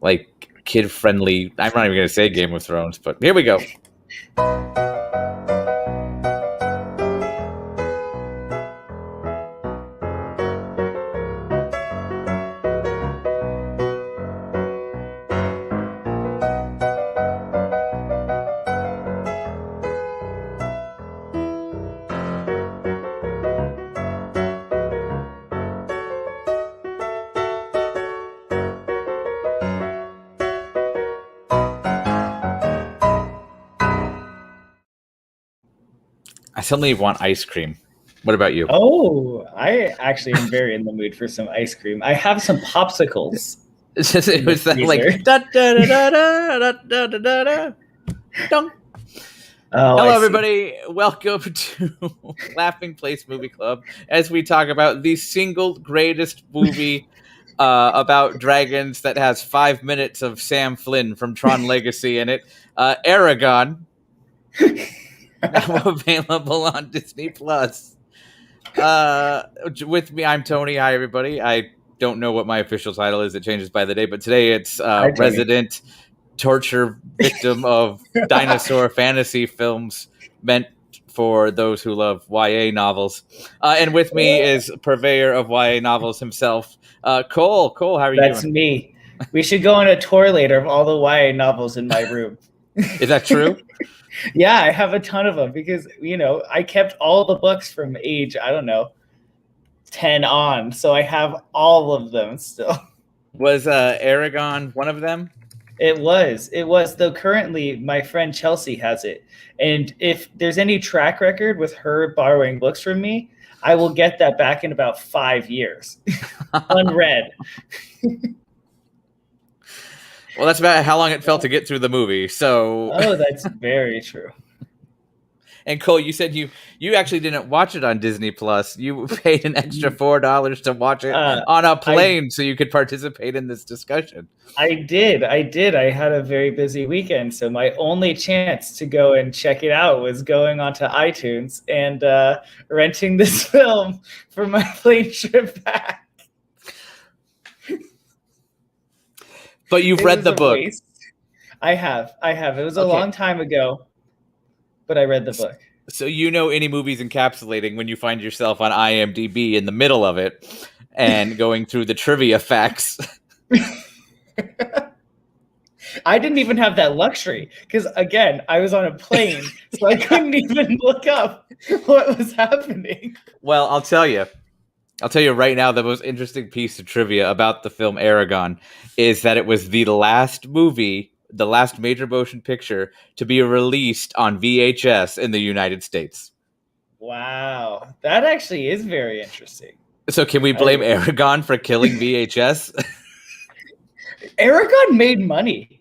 like kid-friendly. I'm not even going to say Game of Thrones, but here we go. I suddenly want ice cream. What about you? Oh, I actually am very in the mood for some ice cream. I have some popsicles. It was that like da da da da da da da da da. Dunk. Oh, Hello, everybody. Welcome to Laughing Place Movie Club as we talk about the single greatest movie about dragons that has 5 minutes of Sam Flynn from Tron Legacy in it, Eragon, now available on Disney Plus. With me, I'm Tony. Hi, everybody. I don't know what my official title is. It changes by the day, but today it's resident torture victim of dinosaur fantasy films meant for those who love YA novels. And with me is purveyor of YA novels himself, Cole. Cole, how are you doing? That's me. We should go on a tour later of all the YA novels in my room. Is that true? Yeah, I have a ton of them because, I kept all the books from age, 10 on. So I have all of them still. Was Eragon one of them? It was, though currently my friend Chelsea has it. And if there's any track record with her borrowing books from me, I will get that back in about 5 years. Unread. Well, that's about how long it felt to get through the movie. So, oh, that's very true. And Cole, you said you actually didn't watch it on Disney Plus. You paid an extra $4 to watch it on a plane so you could participate in this discussion. I did. I had a very busy weekend, so my only chance to go and check it out was going onto iTunes and renting this film for my plane trip back. But you've read the book. Waste. I have. It was a long time ago, but I read the book. So you know any movies encapsulating when you find yourself on IMDb in the middle of it and going through the trivia facts. I didn't even have that luxury because, again, I was on a plane, so I couldn't even look up what was happening. Well, I'll tell you right now, the most interesting piece of trivia about the film Eragon is that it was the last movie, the last major motion picture to be released on VHS in the United States. Wow. That actually is very interesting. So can we blame Eragon for killing VHS? Eragon made money.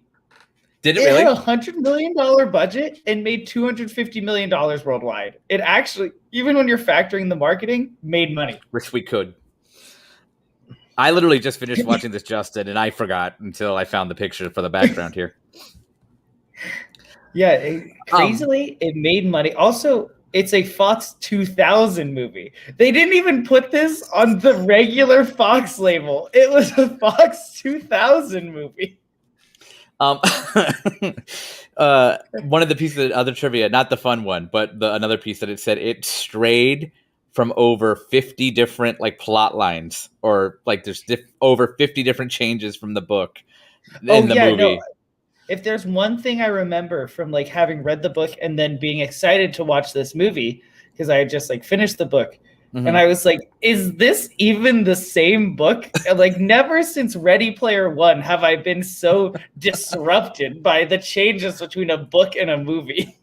Did it really? It had $100 million budget and made $250 million worldwide. It actually, even when you're factoring the marketing, made money. Wish we could. I literally just finished watching this, Justin, and I forgot until I found the picture for the background here. Yeah, crazily, it made money. Also, it's a Fox 2000 movie. They didn't even put this on the regular Fox label. It was a Fox 2000 movie. One of the pieces of other trivia, not the fun one, but another piece that it said it strayed from over 50 different plot lines, or there's over 50 different changes from the book in the movie. No. If there's one thing I remember from having read the book and then being excited to watch this movie, because I had just finished the book, and I was like, is this even the same book? Never since Ready Player One have I been so disrupted by the changes between a book and a movie.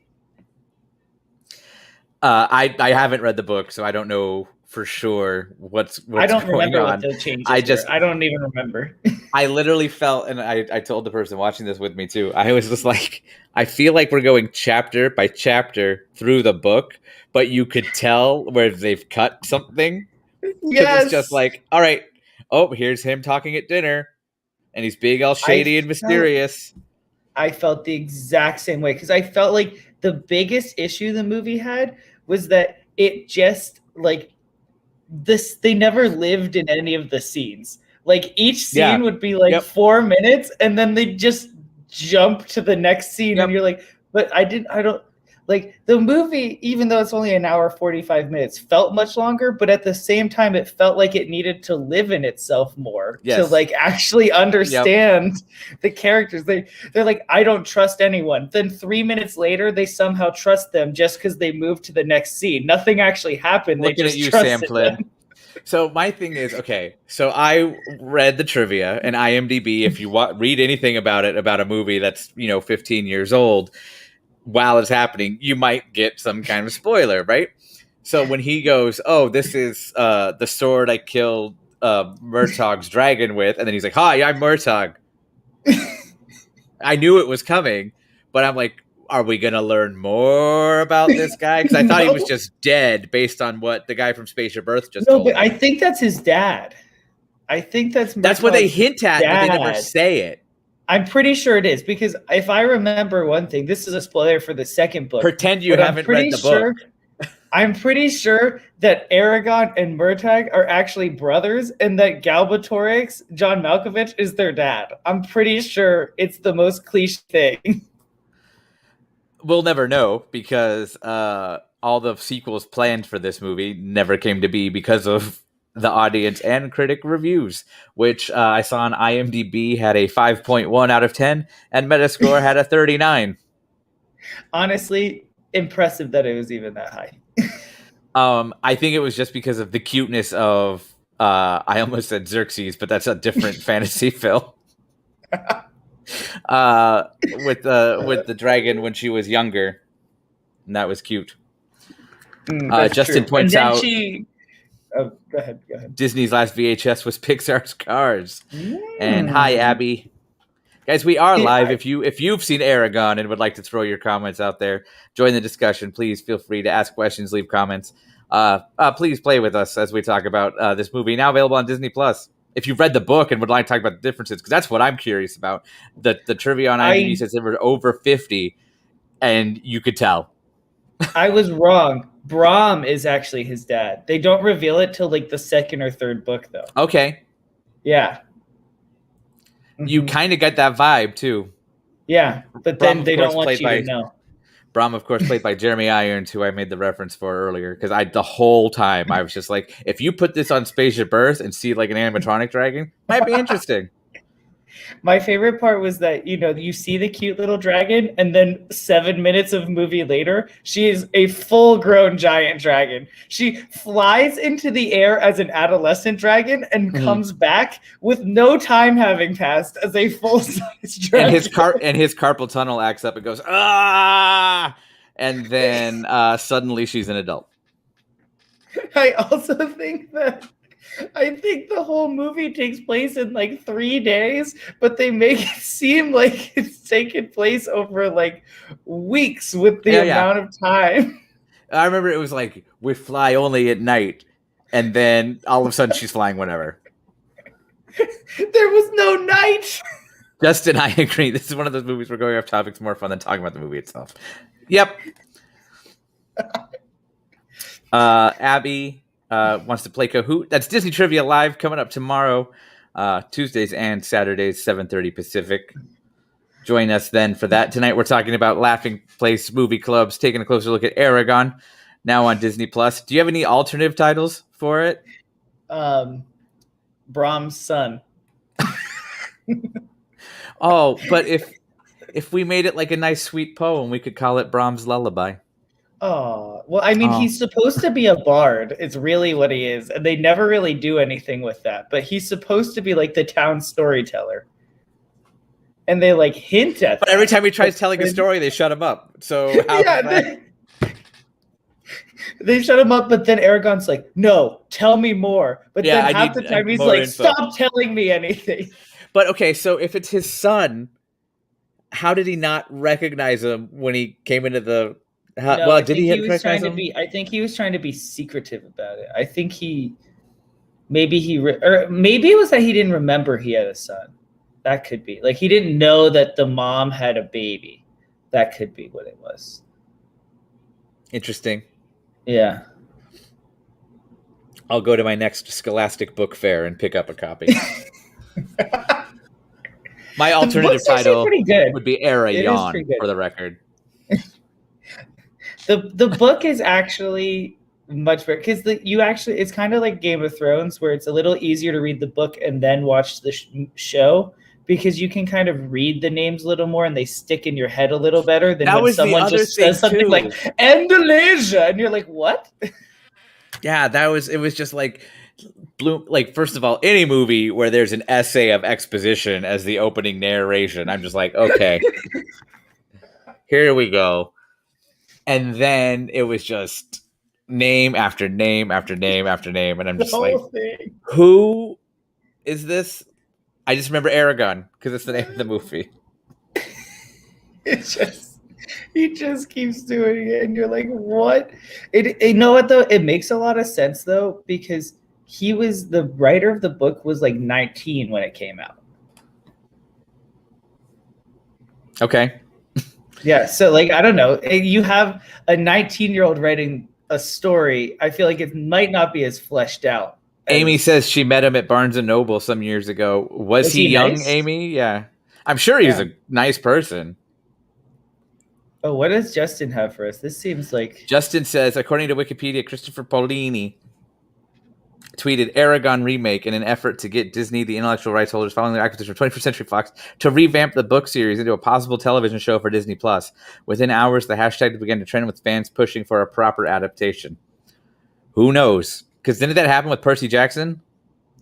I haven't read the book, so I don't know for sure what's I don't going remember on. What the changes were. I don't even remember. I literally felt, and I told the person watching this with me too, I was just like, I feel like we're going chapter by chapter through the book, but you could tell where they've cut something. Yes. It's just like, all right, here's him talking at dinner, and he's being all shady and mysterious. I felt the exact same way, because I felt like the biggest issue the movie had was that it just, they never lived in any of the scenes. Like each scene would be like 4 minutes, and then they just jump to the next scene, and you're like, but I don't like the movie, even though it's only an hour 45 minutes, felt much longer, but at the same time it felt like it needed to live in itself more to like actually understand the characters. They're like, I don't trust anyone. Then 3 minutes later they somehow trust them just because they moved to the next scene. Nothing actually happened. Looking they just at you, trusted Sam Flynn. them. So my thing is, okay, so I read the trivia and IMDb. If you read anything about it, about a movie that's 15 years old, while it's happening, you might get some kind of spoiler, right? So when he goes, "Oh, this is the sword I killed Murtaugh's dragon with," and then he's like, "Hi, I'm Murtaugh." I knew it was coming, but I'm like, are we going to learn more about this guy? Because I thought he was just dead based on what the guy from Spaceship Earth just told me. I think that's his dad. I think that's what they hint at, but they never say it. I'm pretty sure it is, because if I remember one thing, this is a spoiler for the second book. Pretend you haven't read the book. I'm pretty sure that Eragon and Murtagh are actually brothers, and that Galbatorix, John Malkovich, is their dad. I'm pretty sure it's the most cliche thing. We'll never know, because all the sequels planned for this movie never came to be because of the audience and critic reviews, which I saw on IMDb had a 5.1 out of 10, and Metascore had a 39. Honestly, impressive that it was even that high. I think it was just because of the cuteness of I almost said Xerxes, but that's a different fantasy film. With the dragon when she was younger, and that was cute. Justin points out go ahead. Disney's last VHS was Pixar's Cars. And hi, Abby. Guys, we are live. If you've seen Eragon and would like to throw your comments out there, join the discussion. Please feel free to ask questions, leave comments. Please play with us as we talk about this movie, now available on Disney Plus. If you've read the book and would like to talk about the differences, because that's what I'm curious about. The trivia on IMDb says there were over 50, and you could tell. I was wrong. Brom is actually his dad. They don't reveal it till like the second or third book, though. Okay. Yeah. You kind of get that vibe, too. Yeah, but Brom, then they don't want you to know. Brom, of course, played by Jeremy Irons, who I made the reference for earlier, because the whole time I was just like, if you put this on Spaceship Earth and see like an animatronic dragon, might be interesting. My favorite part was that, you see the cute little dragon, and then 7 minutes of movie later, she is a full-grown giant dragon. She flies into the air as an adolescent dragon and comes back with no time having passed as a full-size dragon. And his carpal tunnel acts up and goes, ah! And then suddenly she's an adult. I also think that the whole movie takes place in like 3 days, but they make it seem like it's taken place over like weeks with the amount of time. I remember it was like, we fly only at night, and then all of a sudden she's flying whenever. There was no night. Justin, I agree. This is one of those movies where going off topic is more fun than talking about the movie itself. Yep. Abby wants to play Kahoot. That's Disney Trivia Live coming up tomorrow, Tuesdays and Saturdays, 7:30 Pacific. Join us then for that. Tonight we're talking about Laughing Place Movie Clubs, taking a closer look at Eragon, now on Disney Plus. Do you have any alternative titles for it? Brahms' son. Oh, but if we made it like a nice sweet poem, we could call it Brahms' Lullaby. Oh, well, I mean, he's supposed to be a bard. It's really what he is. And they never really do anything with that. But he's supposed to be like the town storyteller. And they like hint at But every time he tries telling a story, they shut him up. So how they shut him up, but then Eragon's like, no, tell me more. But then half the time he's like, stop telling me anything. But okay, so if it's his son, how did he not recognize him when he came into the... did he recognize him? I think he was trying to be secretive about it. I think maybe it was that he didn't remember he had a son. That could be. Like, he didn't know that the mom had a baby. That could be what it was. Interesting. Yeah. I'll go to my next Scholastic book fair and pick up a copy. My alternative title pretty good. would be Eragon, for the record. The book is actually much better because it's kind of like Game of Thrones, where it's a little easier to read the book and then watch the show, because you can kind of read the names a little more and they stick in your head a little better than when someone just says something like Andalasia and you're like, what? Yeah, it was just like first of all, any movie where there's an essay of exposition as the opening narration, I'm just like, okay, here we go. And then it was just name after name after name after name, and I'm just like, who is this? I just remember Eragon because it's the name of the movie. He just keeps doing it, and you're like, what? You know what though? It makes a lot of sense though, because the writer of the book was like 19 when it came out. Okay. Yeah, so like, I don't know. You have a 19-year-old writing a story. I feel like it might not be as fleshed out. Amy says she met him at Barnes and Noble some years ago. Was he young, nice? Amy? Yeah. I'm sure he's a nice person. Oh, what does Justin have for us? This seems like... Justin says, according to Wikipedia, Christopher Paolini tweeted Eragon remake in an effort to get Disney, the intellectual rights holders following the acquisition of 21st Century Fox, to revamp the book series into a possible television show for Disney+. Within hours, the hashtag began to trend with fans pushing for a proper adaptation. Who knows? Because didn't that happen with Percy Jackson?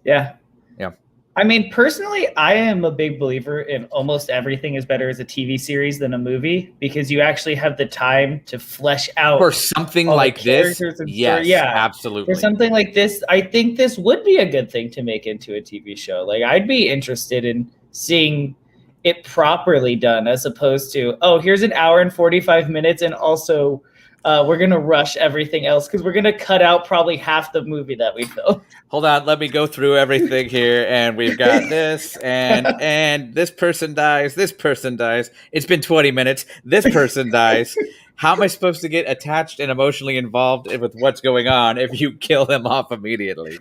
Yeah. Yeah. I mean, personally, I am a big believer in almost everything is better as a TV series than a movie, because you actually have the time to flesh out for something like this. Yes, yeah, absolutely. For something like this, I think this would be a good thing to make into a TV show. Like, I'd be interested in seeing it properly done, as opposed to, oh, here's an hour and 45 minutes, and also we're going to rush everything else because we're going to cut out probably half the movie that we filmed. Hold on, let me go through everything here, and we've got this, and this person dies, this person dies. It's been 20 minutes. This person dies. How am I supposed to get attached and emotionally involved with what's going on if you kill them off immediately?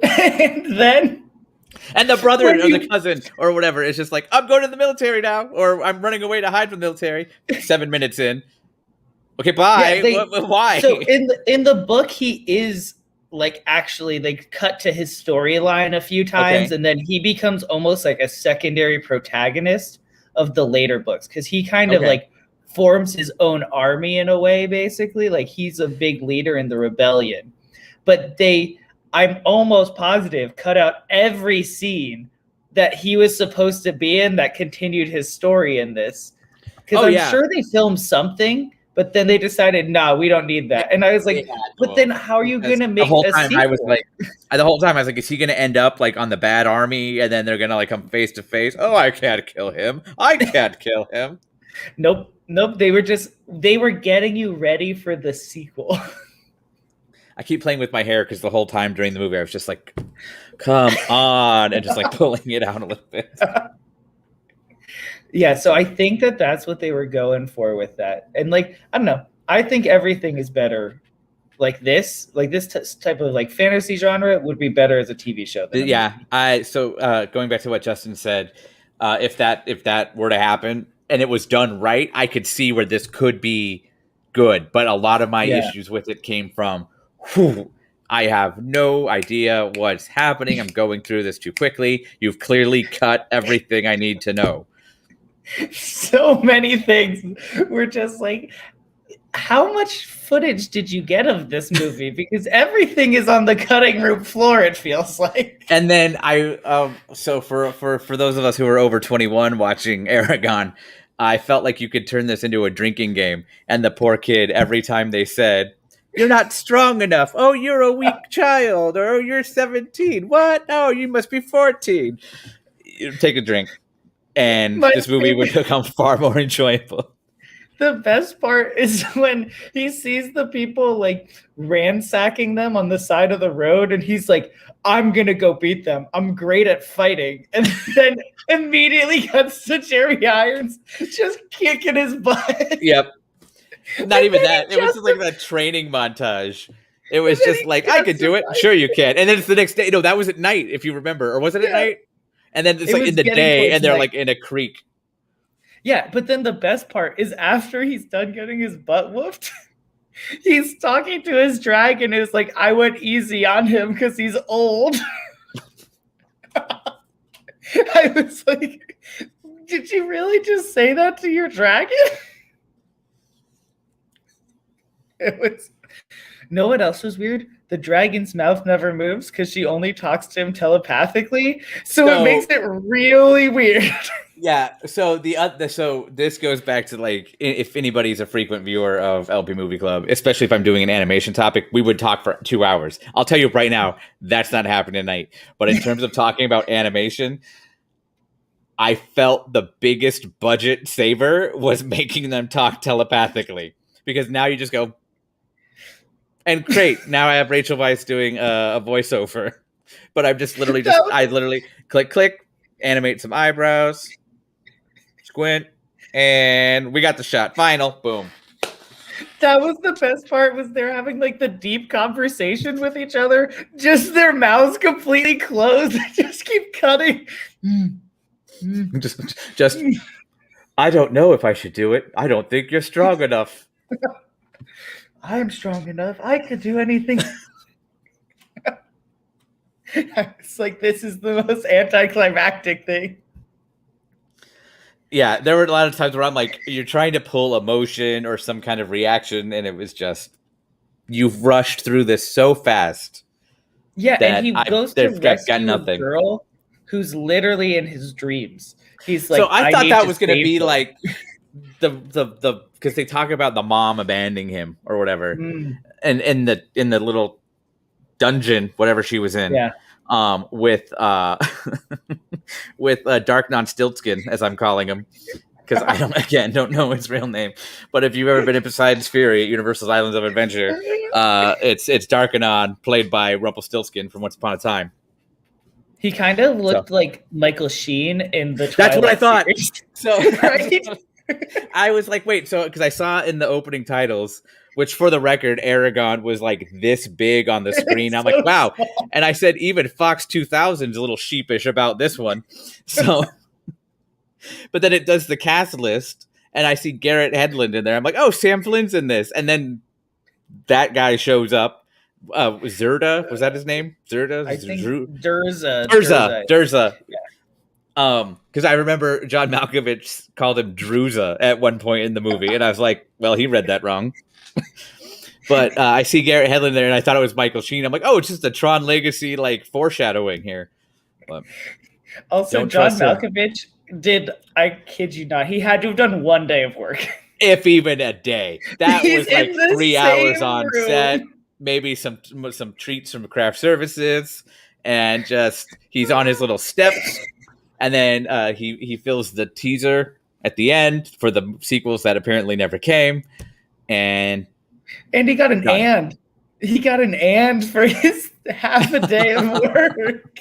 And the brother or the cousin or whatever is just like, I'm going to the military now, or I'm running away to hide from the military. 7 minutes in. Okay, bye. Yeah, why? So in the book, he is like, actually, they cut to his storyline a few times, and then he becomes almost like a secondary protagonist of the later books, because he kind of like forms his own army in a way, basically. Like, he's a big leader in the rebellion. But I'm almost positive, cut out every scene that he was supposed to be in that continued his story in this. Because I'm sure they filmed something, but then they decided, nah, we don't need that. And I was like, but then how are you going to make a sequel? The whole time I was like, is he going to end up like on the bad army, and then they're going to like come face to face? Oh, I can't kill him. I can't kill him. Nope. They were getting you ready for the sequel. I keep playing with my hair because the whole time during the movie I was just like, come on, and just like pulling it out a little bit. Yeah, so I think that's what they were going for with that. And like, I don't know, I think everything is better like this type of like fantasy genre would be better as a TV show. Going back to what Justin said, if that were to happen and it was done right, I could see where this could be good. But a lot of my issues with it came from, I have no idea what's happening. I'm going through this too quickly. You've clearly cut everything I need to know. So many things were just like, how much footage did you get of this movie? Because everything is on the cutting room floor, it feels like. And then so for those of us who are over 21 watching Eragon, I felt like you could turn this into a drinking game. And the poor kid, every time they said, you're not strong enough. Oh, you're a weak child. Or, oh, you're 17. What? Oh, you must be 14. Take a drink. And this movie would become far more enjoyable. The best part is when he sees the people like ransacking them on the side of the road, and he's like, I'm going to go beat them. I'm great at fighting. And then immediately cuts to Jerry Irons just kicking his butt. Yep. Not even that. It was just like that training montage. It was just like, I could do it. Sure you can. And then it's the next day. No, that was at night, if you remember. Or was it at night? And then it's like in the day, and they're like in a creek. Yeah, but then the best part is after he's done getting his butt whooped, he's talking to his dragon. Is like, I went easy on him because he's old. I was like, did you really just say that to your dragon? It was. Know what else was weird? The dragon's mouth never moves because she only talks to him telepathically. So it makes it really weird. Yeah. So so this goes back to like, if anybody's a frequent viewer of LP Movie Club, especially if I'm doing an animation topic, we would talk for 2 hours. I'll tell you right now, that's not happening tonight. But in terms of talking about animation, I felt the biggest budget saver was making them talk telepathically, because now you just go, and great, now I have Rachel Weisz doing a voiceover, but I'm just literally click, animate some eyebrows, squint, and we got the shot. Final, boom. That was the best part, was they're having like the deep conversation with each other, just their mouths completely closed. They just keep cutting. Just, I don't know if I should do it. I don't think you're strong enough. I am strong enough. I could do anything. It's like, this is the most anticlimactic thing. Yeah, there were a lot of times where I'm like, you're trying to pull emotion or some kind of reaction, and it was just, you've rushed through this so fast. Yeah, and he goes to rescue a girl who's literally in his dreams. He's like, so I thought that was going to be like the because they talk about the mom abandoning him or whatever, and in the little dungeon, whatever she was in, with with Dark Non-Stiltskin, as I'm calling him, because I don't know his real name. But if you've ever been in Poseidon's Fury at Universal's Islands of Adventure, it's Darkanon, played by Rumpelstiltskin from Once Upon a Time. He kind of looked like Michael Sheen in the Twilight That's what I thought. series. So right? I was like, wait, so because I saw in the opening titles, which for the record, Eragon was like this big on the screen. I'm like, wow. Small. And I said, even Fox 2000 is a little sheepish about this one. So, but then it does the cast list, and I see Garrett Hedlund in there. I'm like, oh, Sam Flynn's in this. And then that guy shows up. Zerda, was that his name? Zerda? I think Durza. Yeah. Because I remember John Malkovich called him Druza at one point in the movie, and I was like, well, he read that wrong. But I see Garrett Hedlund there, and I thought it was Michael Sheen. I'm like, oh, it's just a Tron Legacy like foreshadowing here. But also, John Malkovich did, I kid you not, he had to have done 1 day of work. If even a day. That was like 3 hours on set. Maybe some treats from craft services, and just he's on his little steps, and then he fills the teaser at the end for the sequels that apparently never came, and he got an done. He got an and for his half a day of work.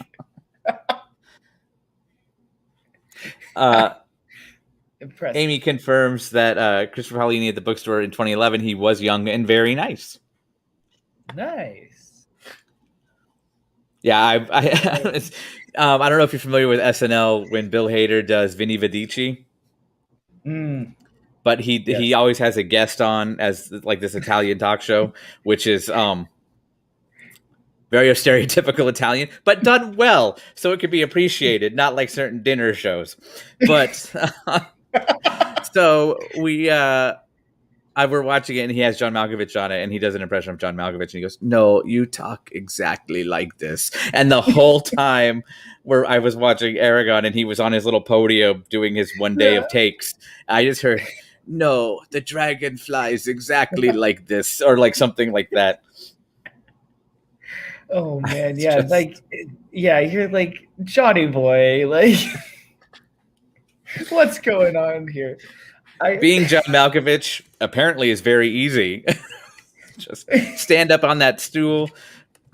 Impressive. Amy confirms that Christopher Paolini at the bookstore in 2011, he was young and very nice. Nice. Yeah, I don't know if you're familiar with SNL when Bill Hader does Vinny Vidici. But he always has a guest on as like this Italian talk show, which is very stereotypical Italian, but done well, so it could be appreciated, not like certain dinner shows. But so we're watching it, and he has John Malkovich on it, and he does an impression of John Malkovich, and he goes, no, you talk exactly like this. And the whole time where I was watching Eragon, and he was on his little podium doing his 1 day of takes, I just heard, no, the dragon flies exactly like this, or like something like that. Oh, man, yeah, you're like, Johnny boy, like, what's going on here? Being John Malkovich apparently is very easy. Just stand up on that stool,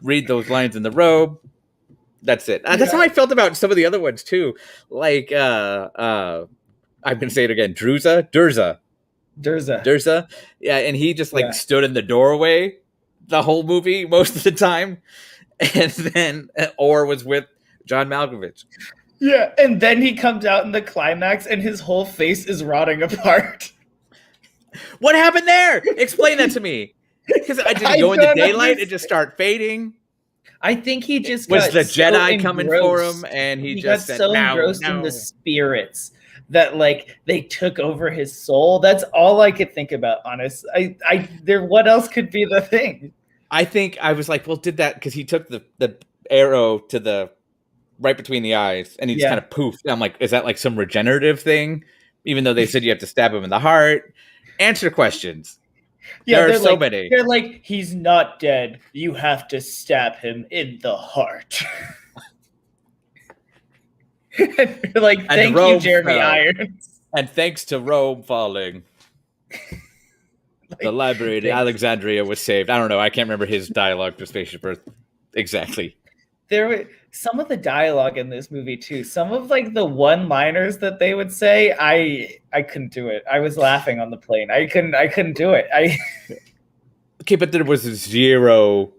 read those lines in the robe. That's it. That's how I felt about some of the other ones too. Like I'm gonna say it again. Durza. Yeah, and he just stood in the doorway the whole movie most of the time, and then or was with John Malkovich. Yeah, and then he comes out in the climax and his whole face is rotting apart. What happened there? Explain that to me. Because I didn't go in the daylight and just start fading. I think he just was got the so Jedi coming for him, engrossed. and he got just said, so "No, engrossed in no." the spirits that like they took over his soul. That's all I could think about. Honest, there. What else could be the thing? I think I was like, well, did that because he took the arrow to the right between the eyes, and he just kind of poofed. I'm like, is that like some regenerative thing? Even though they said you have to stab him in the heart. Answer questions. Yeah, there are so many. They're like, he's not dead. You have to stab him in the heart. Like, thank you, Jeremy Irons. And thanks to Rome falling, the library in Alexandria was saved. I don't know. I can't remember his dialogue for Spaceship Earth exactly. There were some of the dialogue in this movie too. Some of like the one-liners that they would say, I couldn't do it. I was laughing on the plane. I couldn't do it. Okay, but there was zero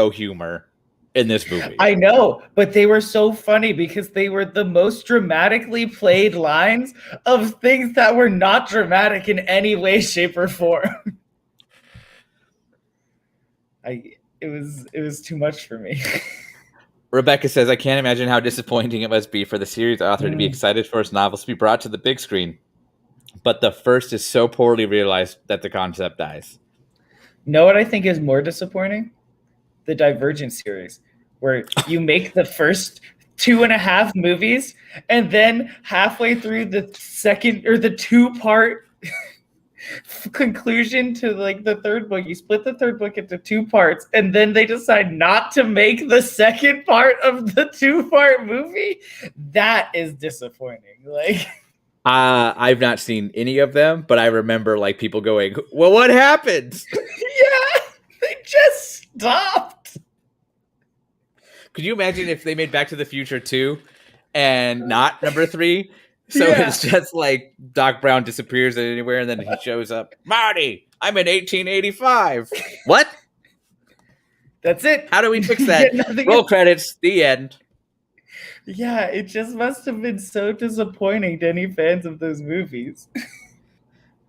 humor in this movie. I know, but they were so funny because they were the most dramatically played lines of things that were not dramatic in any way, shape, or form. It was too much for me. Rebecca says, I can't imagine how disappointing it must be for the series author to be excited for his novels to be brought to the big screen. But the first is so poorly realized that the concept dies. Know what I think is more disappointing? The Divergent series, where you make the first 2.5 movies, and then halfway through the second or the 2-part conclusion to like the third book, you split the third book into 2 parts, and then they decide not to make the second part of the 2-part movie. That is disappointing. Like, I've not seen any of them, but I remember like people going, well, what happened? Yeah, they just stopped. Could you imagine if they made Back to the Future 2 and not number 3? So it's just like Doc Brown disappears anywhere and then he shows up. Marty, I'm in 1885. What? That's it. How do we fix that? Roll credits. The end. Yeah, it just must have been so disappointing to any fans of those movies.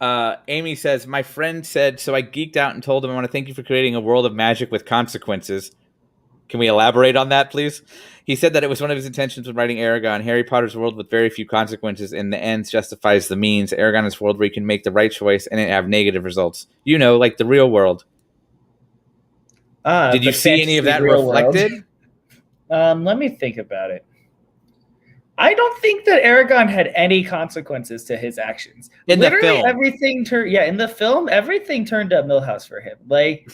Amy says, my friend said, so I geeked out and told him I want to thank you for creating a world of magic with consequences. Can we elaborate on that, please? He said that it was one of his intentions when writing Eragon. Harry Potter's world with very few consequences, and the ends justifies the means. Eragon is a world where you can make the right choice and it have negative results. You know, like the real world. Did you see any of that reflected? Let me think about it. I don't think that Eragon had any consequences to his actions. In the film. Everything turned. Yeah, in the film, everything turned up Milhouse for him. Like,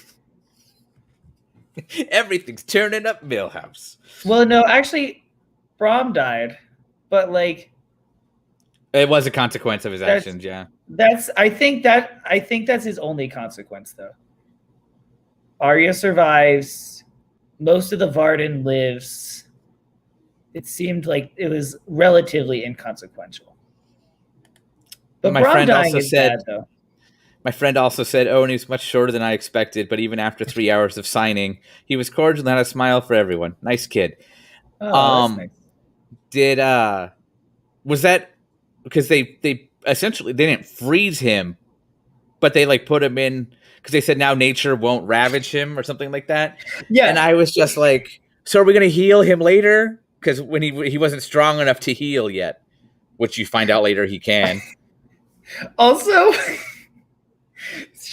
everything's turning up Milhouse. Well, no, actually, Brom died, but like, it was a consequence of his actions. Yeah, I think that's his only consequence, though. Arya survives. Most of the Varden lives. It seemed like it was relatively inconsequential. But my friend also said, though. My friend also said, oh, and he was much shorter than I expected, but even after 3 hours of signing, he was cordial and had a smile for everyone. Nice kid. Oh, that's nice. Was that because they essentially they didn't freeze him, but they like put him in because they said now nature won't ravage him or something like that. Yeah. And I was just like, so are we going to heal him later? Because when he wasn't strong enough to heal yet, which you find out later he can. Also,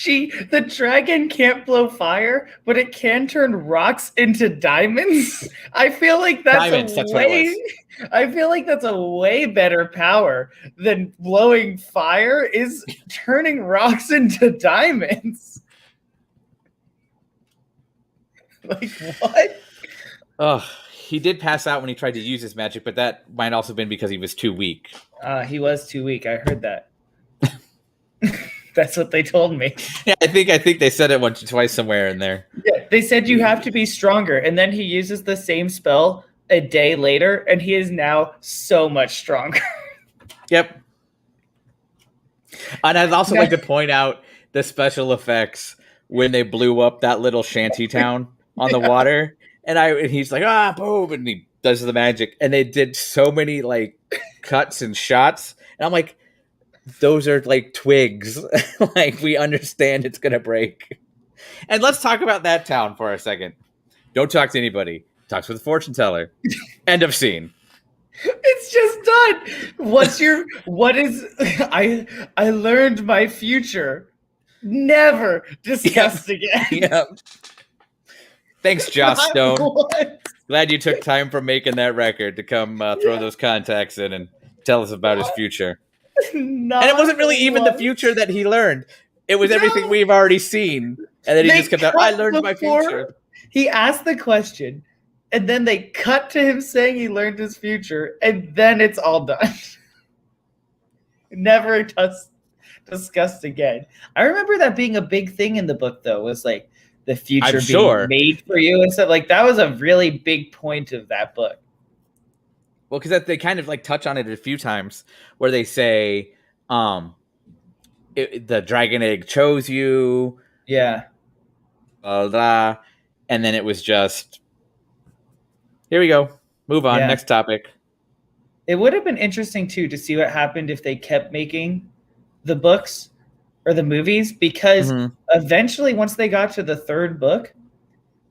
the dragon can't blow fire, but it can turn rocks into diamonds. I feel like that's a way better power than blowing fire is turning rocks into diamonds. Like, what? Oh, he did pass out when he tried to use his magic, but that might also have been because he was too weak. He was too weak. I heard that. That's what they told me. Yeah, I think they said it once or twice somewhere in there. Yeah, they said you have to be stronger, and then he uses the same spell a day later, and he is now so much stronger. Yep. And I'd also like to point out the special effects when they blew up that little shanty town on the water, and he's like, boom, and he does the magic, and they did so many like cuts and shots, and I'm like, those are like twigs. Like, we understand it's gonna break. And let's talk about that town for a second. Don't talk to anybody. Talks with a fortune teller. End of scene. It's just done. What is I learned my future. Never discussed again. Yep. Thanks, Joss Stone. Glad you took time from making that record to come throw those contacts in and tell us about his future. And it wasn't really even the future that he learned. It was everything we've already seen. And then he just kept out, I learned my future. He asked the question, and then they cut to him saying he learned his future, and then it's all done. Never discussed again. I remember that being a big thing in the book, though, was like the future being made for you and stuff. Like, that was a really big point of that book. Well, because they kind of like touch on it a few times where they say, the dragon egg chose you. Yeah. And then it was just, here we go. Move on. Yeah. Next topic. It would have been interesting, too, to see what happened if they kept making the books or the movies, because eventually, once they got to the third book,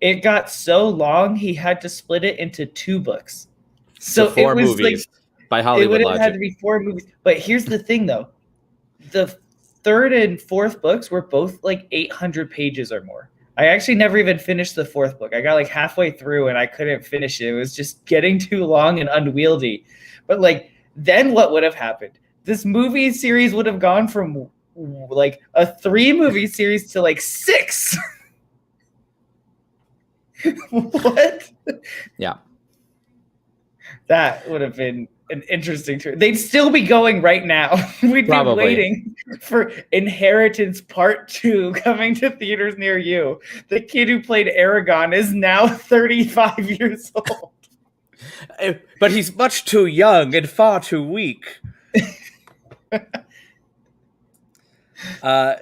it got so long he had to split it into 2 books. So 4 movies by Hollywood logic. It would have had to be 4 movies. But here's the thing, though. The third and fourth books were both like 800 pages or more. I actually never even finished the 4th book. I got like halfway through and I couldn't finish it. It was just getting too long and unwieldy. But like, then what would have happened? This movie series would have gone from like a 3-movie series to like 6. What? Yeah. That would have been an interesting turn. They'd still be going right now. We'd be waiting for Inheritance Part 2 coming to theaters near you. The kid who played Eragon is now 35 years old. But he's much too young and far too weak.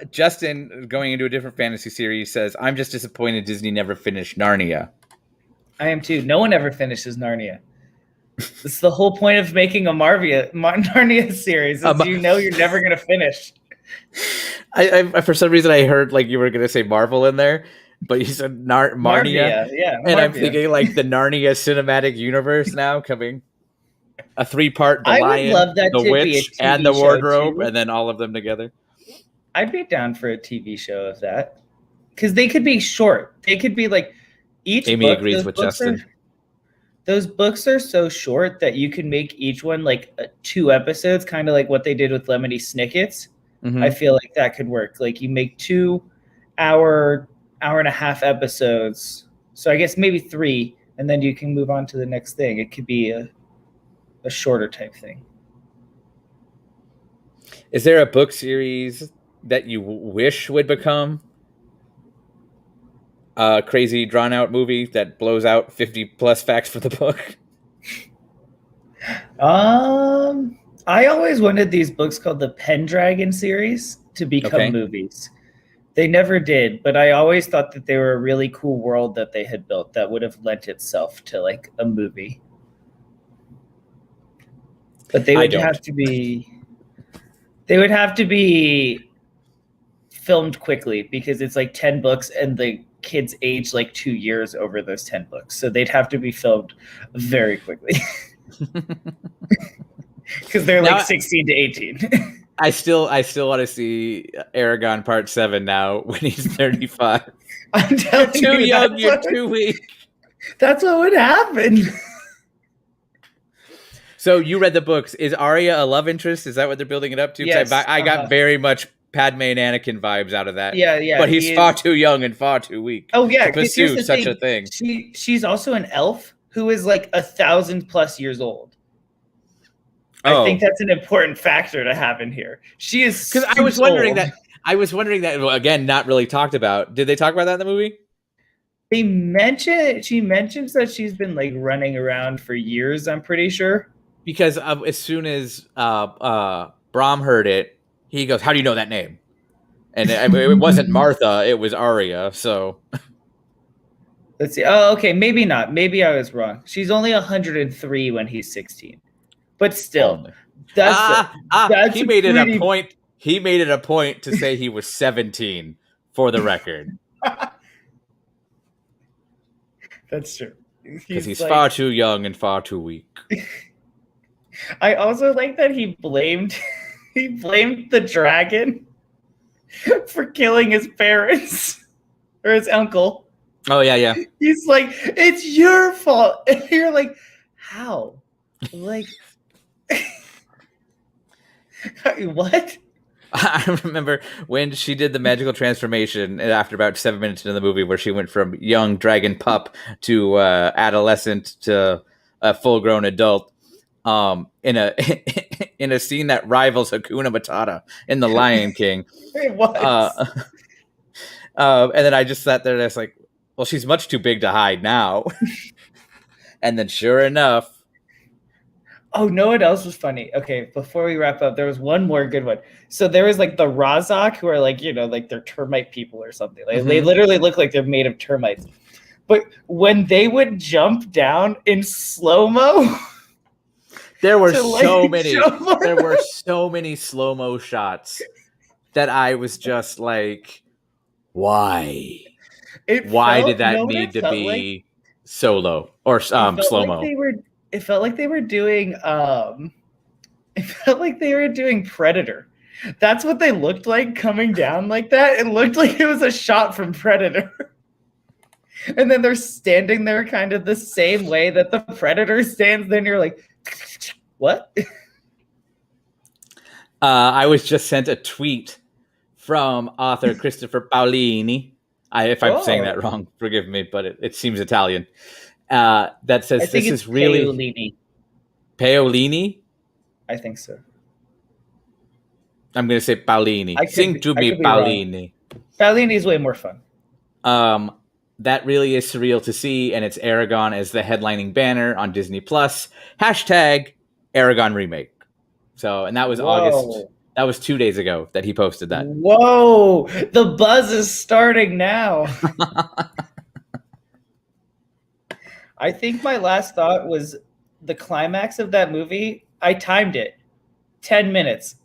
Justin, going into a different fantasy series, says, I'm just disappointed Disney never finished Narnia. I am too. No one ever finishes Narnia. It's the whole point of making a Narnia series. Is you know you're never going to finish. I for some reason I heard like you were going to say Marvel in there, but you said Narnia. Yeah, and I'm thinking like the Narnia cinematic universe now coming. A 3-part, The Lion, The Witch, and The Wardrobe, and then all of them together. I'd be down for a TV show of that. Because they could be short. They could be like each Amy book. Agrees with Justin. Those books are so short that you can make each one like 2 episodes, kind of like what they did with Lemony Snicket's. I feel like that could work. Like you make 2 hour and a half episodes. So I guess maybe 3, and then you can move on to the next thing. It could be a shorter type thing. Is there a book series that you wish would become a crazy drawn out movie that blows out 50 plus facts for the book? I always wanted these books called the Pendragon series to become movies. They never did, but I always thought that they were a really cool world that they had built that would have lent itself to like a movie. But they would have to be filmed quickly because it's like 10 books and the kids age like 2 years over those 10 books. So they'd have to be filmed very quickly. Because they're like 16 to 18. I still want to see Eragon Part 7 now when he's 35. I'm telling you, you're too young, you're too weak. That's what would happen. So you read the books. Is Arya a love interest? Is that what they're building it up to? Yes. I got very much Padme and Anakin vibes out of that. Yeah. But he's far too young and far too weak. Oh yeah, to pursue such a thing. She's also an elf who is like 1,000+ years old. I think that's an important factor to have in here. She is because I was wondering that. Well, again, not really talked about. Did they talk about that in the movie? She mentions that she's been like running around for years. I'm pretty sure. Because as soon as Brom heard it, he goes, "How do you know that name?" And it wasn't Martha; it was Arya. So Let's see. Oh, okay. Maybe not. Maybe I was wrong. She's only 103 when he's 16. But still, Only. that's He made it a pretty... point. He made it a point to say he was 17 for the record. That's true. Because he's like, far too young and far too weak. I also like that he blamed the dragon for killing his parents or his uncle. Oh yeah. He's like, it's your fault. And you're like, how? Like, what? I remember when she did the magical transformation after about 7 minutes into the movie, where she went from young dragon pup to adolescent to a full-grown adult. In a scene that rivals Hakuna Matata in The Lion King. It was. And then I just sat there and I was like, well, she's much too big to hide now. And then sure enough. Oh, no one else was funny. Okay, before we wrap up, there was one more good one. So there was like the Razak, who are like, like they're termite people or something. Like they literally look like they're made of termites. But when they would jump down in slow-mo... There were so many slow-mo shots that I was just like, why? Why did that need to be solo or slow-mo? It felt like they were doing Predator. That's what they looked like coming down like that. It looked like it was a shot from Predator. And then they're standing there kind of the same way that the Predator stands. Then you're like, what? I was just sent a tweet from author Christopher Paolini. If I'm saying that wrong, forgive me, but it seems Italian. That says this is really Paolini. Paolini? I think so. I'm going to say Paolini. Sing to me, Paolini. Paolini is way more fun. That really is surreal to see, and it's Eragon as the headlining banner on Disney Plus. # Eragon remake. So, and that was August. That was 2 days ago that he posted that. Whoa, the buzz is starting now. I think my last thought was the climax of that movie. I timed it 10 minutes.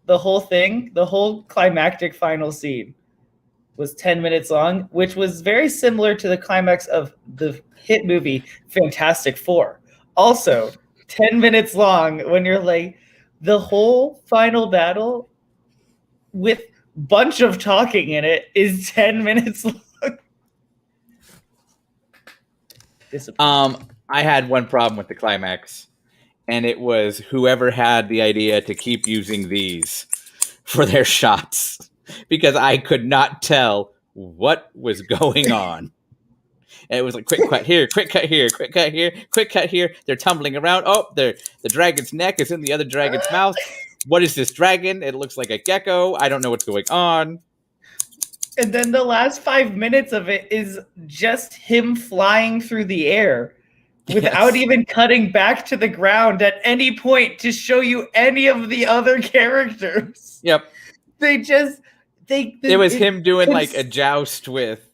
The whole thing, the whole climactic final scene was 10 minutes long, which was very similar to the climax of the hit movie Fantastic Four. Also, 10 minutes long, when you're like, the whole final battle with bunch of talking in it is 10 minutes long. I had one problem with the climax, and it was whoever had the idea to keep using these for their shots, because I could not tell what was going on. And it was like, quick cut here, quick cut here, quick cut here, quick cut here. They're tumbling around. Oh, the dragon's neck is in the other dragon's mouth. What is this dragon? It looks like a gecko. I don't know what's going on. And then the last 5 minutes of it is just him flying through the air without even cutting back to the ground at any point to show you any of the other characters. Yep. It was him doing like a joust with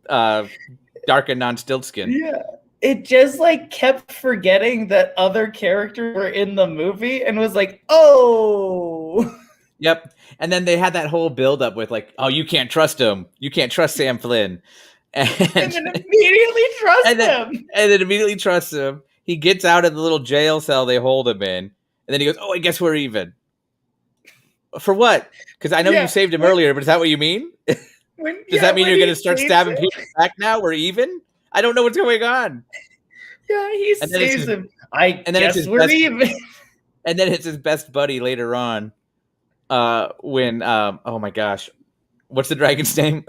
Dark and Non-Stiltskin. Yeah. It just like kept forgetting that other characters were in the movie and was like, oh. Yep. And then they had that whole build up with like, oh, you can't trust him. You can't trust Sam Flynn. And then immediately trust him. And then immediately trust him. He gets out of the little jail cell they hold him in. And then he goes, oh, I guess we're even. For what? Because I know you saved him earlier, but is that what you mean? Does that mean you're going to start stabbing people back now? We're even? I don't know what's going on. Yeah, he saves him. I guess we're even. And then it's his best buddy later on. When oh my gosh, what's the dragon's name?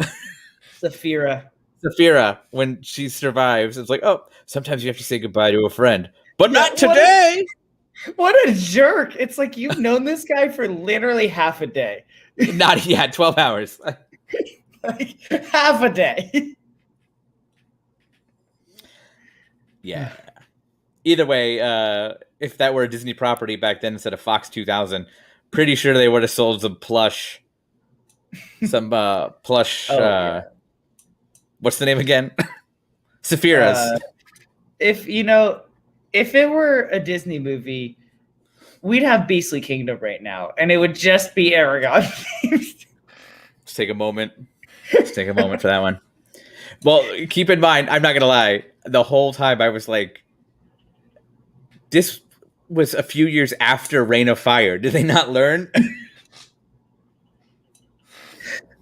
Saphira. When she survives, it's like, oh, sometimes you have to say goodbye to a friend, but not today. What a jerk! It's like you've known this guy for literally half a day. 12 hours. Like, half a day. Yeah. Either way, if that were a Disney property back then instead of Fox 2000, pretty sure they would have sold some plush What's the name again? Sapphiras. If it were a Disney movie, we'd have Beastly Kingdom right now, and it would just be Eragon. Let's take a moment. Let's take a moment for that one. Well, keep in mind, I'm not going to lie. The whole time I was like, this was a few years after Reign of Fire. Did they not learn?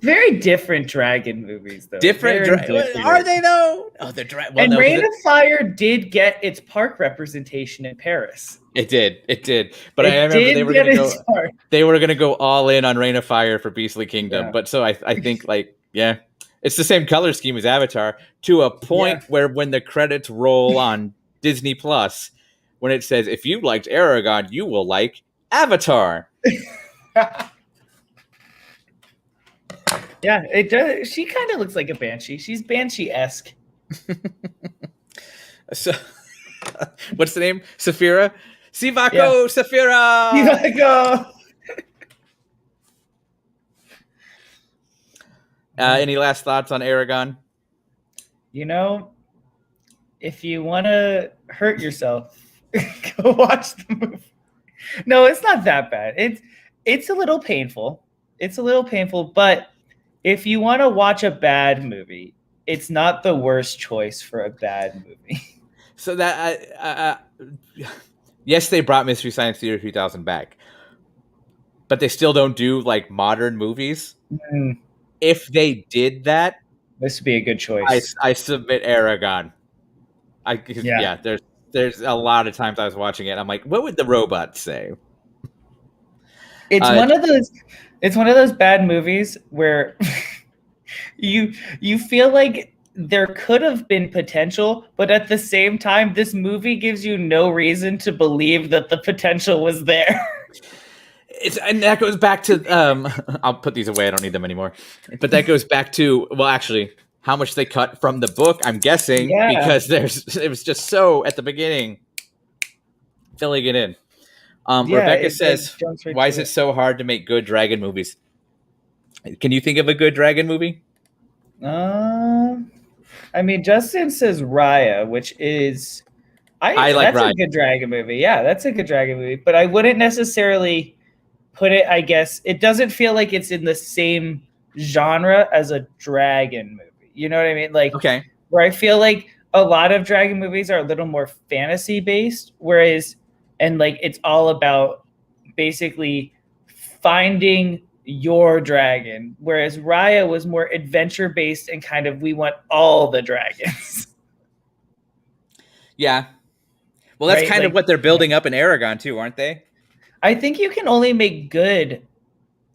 Very different dragon movies, though. Different. Are they, though? Oh, they're and Reign of Fire did get its park representation in Paris. It did. But I remember they were going to go all in on Reign of Fire for Beastly Kingdom. Yeah. But so I think, it's the same color scheme as Avatar, to a point where when the credits roll on Disney Plus, when it says, if you liked Eragon, you will like Avatar. Yeah, it does. She kind of looks like a banshee. She's banshee-esque. So, what's the name? Saphira? Sivako, Saphira! Sivako! Any last thoughts on Eragon? If you want to hurt yourself, go watch the movie. No, it's not that bad. It's a little painful. But if you want to watch a bad movie, it's not the worst choice for a bad movie. So that, yes, they brought Mystery Science Theater 3000 back, but they still don't do modern movies. Mm. If they did that, this would be a good choice. I submit Eragon. There's a lot of times I was watching it. I'm like, what would the robots say? It's one of those bad movies where you feel like there could have been potential, but at the same time, this movie gives you no reason to believe that the potential was there. And that goes back to I'll put these away. I don't need them anymore. But that goes back to, well, actually, how much they cut from the book. I'm guessing because it was just so at the beginning filling it in. Rebecca says, "Why is it so hard to make good dragon movies?" Can you think of a good dragon movie? Justin says Raya, which is I like that's Raya. A good dragon movie. Yeah, that's a good dragon movie. But I wouldn't necessarily put it. I guess it doesn't feel like it's in the same genre as a dragon movie. You know what I mean? Okay. Where I feel like a lot of dragon movies are a little more fantasy based, whereas it's all about basically finding your dragon, whereas Raya was more adventure based and kind of we want all the dragons. Yeah. Well, that's kind of what they're building up in Eragon too, aren't they? I think you can only make good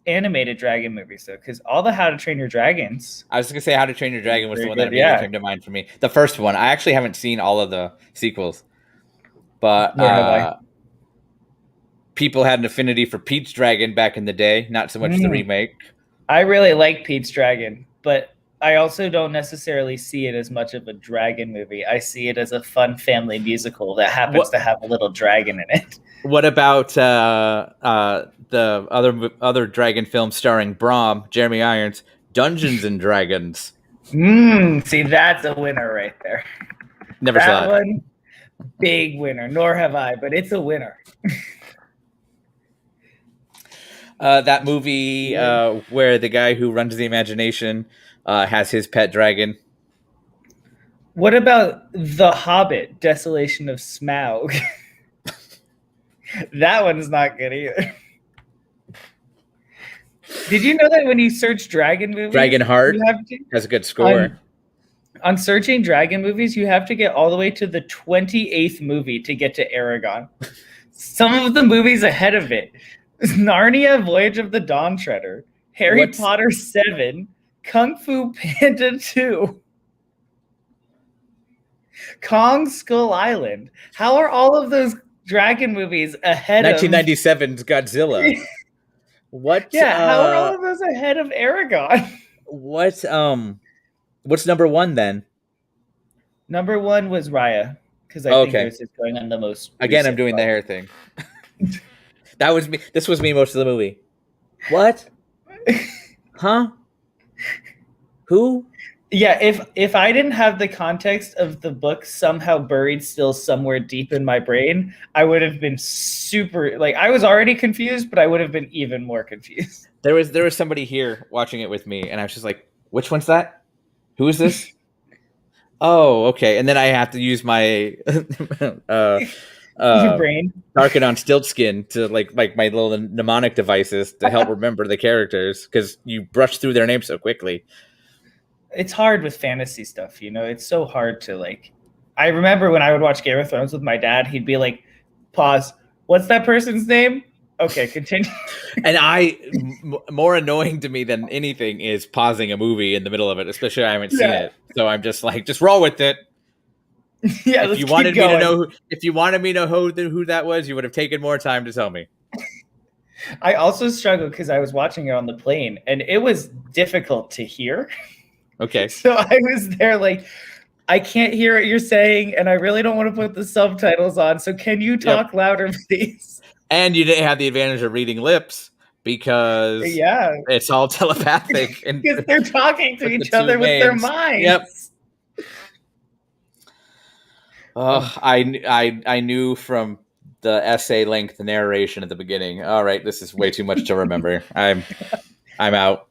animated dragon movies though, because all the How to Train Your Dragons. I was going to say How to Train Your Dragon was the one that immediately came to mind for me. The first one. I actually haven't seen all of the sequels, but people had an affinity for Pete's Dragon back in the day, not so much the remake. I really like Pete's Dragon, but I also don't necessarily see it as much of a dragon movie. I see it as a fun family musical that happens to have a little dragon in it. What about the other dragon film starring Brahm, Jeremy Irons, Dungeons and Dragons? See, that's a winner right there. Never saw that one. Big winner. Nor have I, but it's a winner. That movie where the guy who runs the imagination has his pet dragon. What about The Hobbit, Desolation of Smaug? That one's not good either. Did you know that when you search dragon movies, Dragonheart has a good score. On searching dragon movies, you have to get all the way to the 28th movie to get to Eragon. Some of the movies ahead of it: Narnia, Voyage of the Dawn Treader, Harry Potter 7, Kung Fu Panda 2, Kong Skull Island. How are all of those dragon movies ahead 1997's Godzilla? What? Yeah, how are all of those ahead of Eragon? What's number one then? Number one was Raya, because I think this is going on the most. Again, I'm doing the hair thing. That was me. This was me most of the movie. What? Huh? Who? Yeah, if I didn't have the context of the book somehow buried still somewhere deep in my brain, I would have been super, like, I was already confused, but I would have been even more confused. There was somebody here watching it with me, and I was just like, "Which one's that? Who is this?" Oh, okay. And then I have to use my Your brain. Darken on Stiltskin to like my little mnemonic devices to help remember the characters because you brush through their names so quickly. It's hard with fantasy stuff, you know. It's so hard to like. I remember when I would watch Game of Thrones with my dad, he'd be like, "Pause. What's that person's name?" Okay, continue. And more annoying to me than anything is pausing a movie in the middle of it, especially I haven't seen it. So I'm just like, just roll with it. Yeah, if you wanted me to know, if you wanted me to know who that was, you would have taken more time to tell me. I also struggled because I was watching it on the plane, and it was difficult to hear. Okay. So I was there like, I can't hear what you're saying, and I really don't want to put the subtitles on. So can you talk louder, please? And you didn't have the advantage of reading lips because it's all telepathic. Because they're talking to each other with their minds. Yep. I knew from the essay length narration at the beginning. All right, this is way too much to remember. I'm out.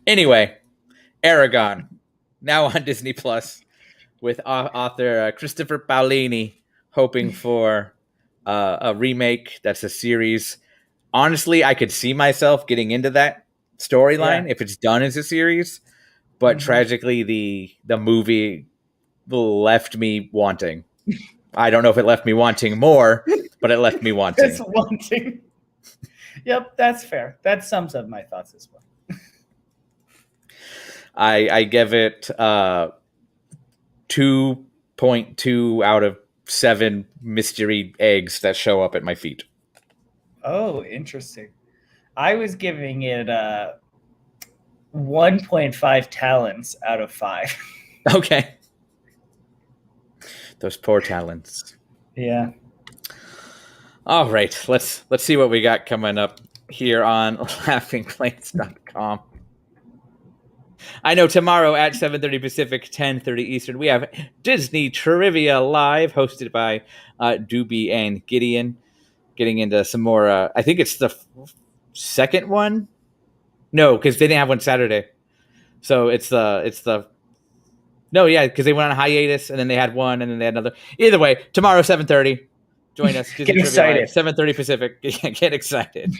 Anyway, Eragon, now on Disney Plus, with author Christopher Paolini, hoping for a remake that's a series. Honestly, I could see myself getting into that storyline if it's done as a series, but tragically, the movie left me wanting. I don't know if it left me wanting more, but it left me wanting. It's wanting. Yep, that's fair. That sums up my thoughts as well. I give it 2.2 out of 7 mystery eggs that show up at my feet. Oh, interesting. I was giving it 1.5 talons out of 5. Okay. Those poor talents. Yeah. All right, let's see what we got coming up here on laughingplanes.com. I know tomorrow at 7:30 Pacific, 10:30 Eastern, we have Disney Trivia Live, hosted by Doobie and Gideon, getting into some more. I think it's the second one. No, because they didn't have one Saturday, so it's the. No, yeah, because they went on a hiatus and then they had one and then they had another. Either way, tomorrow 7:30, join us. Disney Get excited. Live, 7:30 Pacific. Get excited.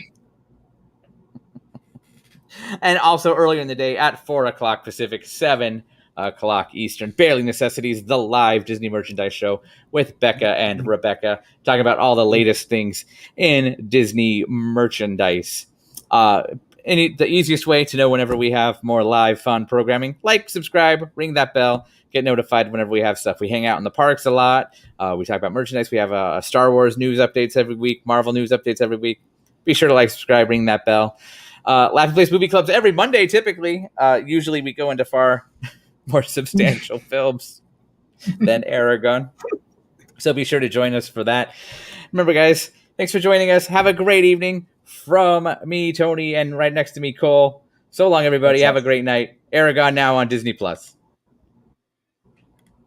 And also earlier in the day at 4 o'clock Pacific, 7 o'clock Eastern, Barely Necessities, the live Disney merchandise show with Becca and Rebecca, talking about all the latest things in Disney merchandise. The easiest way to know whenever we have more live fun programming, like, subscribe, ring that bell, get notified whenever we have stuff. We hang out in the parks a lot. We talk about merchandise. We have Star Wars news updates every week, Marvel news updates every week. Be sure to like, subscribe, ring that bell. Laughing Place Movie Clubs every Monday, typically. Usually we go into far more substantial films than Eragon. So be sure to join us for that. Remember, guys, thanks for joining us. Have a great evening. From me, Tony, and right next to me, Cole. So long, everybody. Have a great night. Eragon now on Disney Plus.